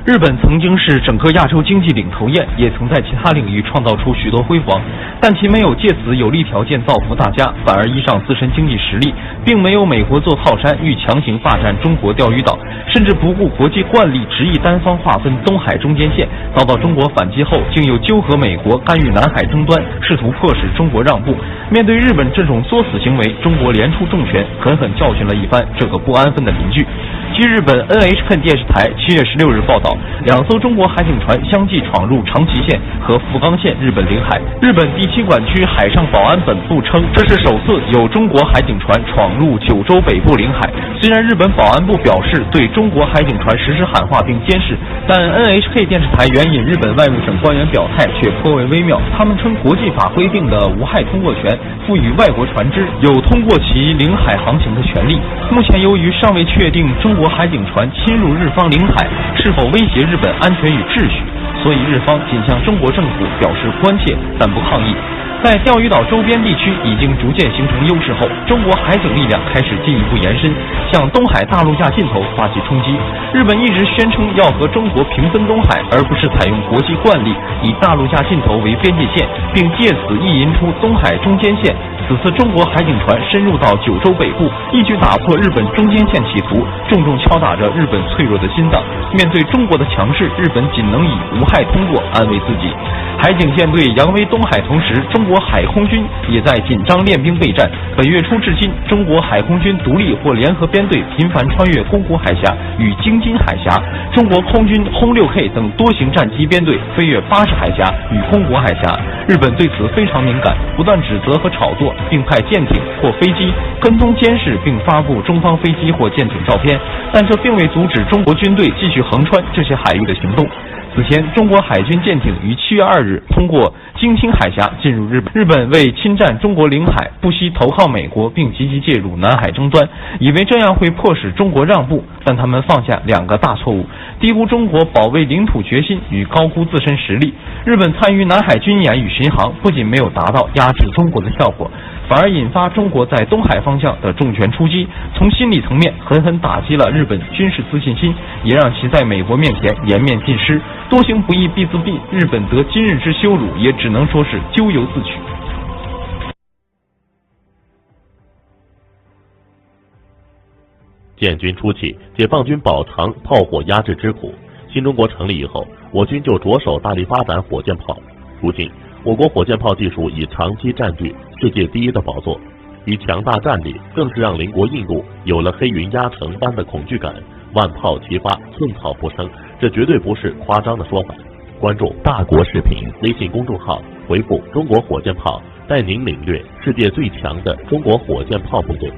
日本曾经是整个亚洲经济领头雁，也曾在其他领域创造出许多辉煌，但其没有借此有利条件造福大家，反而依仗自身经济实力，并没有美国做靠山，欲强行霸占中国钓鱼岛，甚至不顾国际惯例，执意单方划分东海中间线。遭到中国反击后，竟又纠合美国干预南海争端，试图迫使中国让步。面对日本这种作死行为，中国连出重拳，狠狠教训了一番这个不安分的邻居。据日本 NHK 电视台7月16日报道，2艘中国海警船相继闯入长崎县和福冈县日本领海。日本第7管区海上保安本部称，这是首次有中国海警船闯入九州北部领海。虽然日本保安部表示对中国海警船实施喊话并监视，但 NHK 电视台援引日本外务省官员表态却颇为微妙。他们称，国际法规定的无害通过权赋予外国船只有通过其领海航行的权利。目前由于尚未确定中国海警船侵入日方领海是否威胁日本安全与秩序，所以日方仅向中国政府表示关切，但不抗议。在钓鱼岛周边地区已经逐渐形成优势后，中国海警力量开始进一步延伸，向东海大陆架尽头发起冲击。日本一直宣称要和中国平分东海，而不是采用国际惯例以大陆架尽头为边界线，并借此意淫出东海中间线。此次中国海警船深入到九州北部，一举打破日本中间线企图，重重敲打着日本脆弱的心脏。面对中国的强势，日本仅能以无害通过安慰自己。海警舰队扬威东海同时，中国海空军也在紧张练兵备战。本月初至今，中国海空军独立或联合编队频繁穿越宫古海峡与京津海峡，中国空军轰 6K 等多型战机编队飞越巴士海峡与宫古海峡。日本对此非常敏感，不断指责和炒作，并派舰艇或飞机跟踪监视并发布中方飞机或舰艇照片，但这并未阻止中国军队继续横穿这些海域的行动。此前，中国海军舰艇于7月2日通过京津海峡进入日本。日本为侵占中国领海，不惜投靠美国，并积极介入南海争端，以为这样会迫使中国让步，但他们犯下2个大错误：低估中国保卫领土决心与高估自身实力。日本参与南海军演与巡航，不仅没有达到压制中国的效果，反而引发中国在东海方向的重拳出击，从心理层面狠狠打击了日本军事自信心，也让其在美国面前颜面尽失。多行不义必自毙，日本得今日之羞辱，也只能说是咎由自取。建军初期，解放军饱尝炮火压制之苦。新中国成立以后，我军就着手大力发展火箭炮。如今，我国火箭炮技术已长期占据世界第一的宝座，其强大战力更是让邻国印度有了黑云压城般的恐惧感。万炮齐发，寸草不生，这绝对不是夸张的说法。关注大国视频微信公众号，回复中国火箭炮，带您领略世界最强的中国火箭炮部队。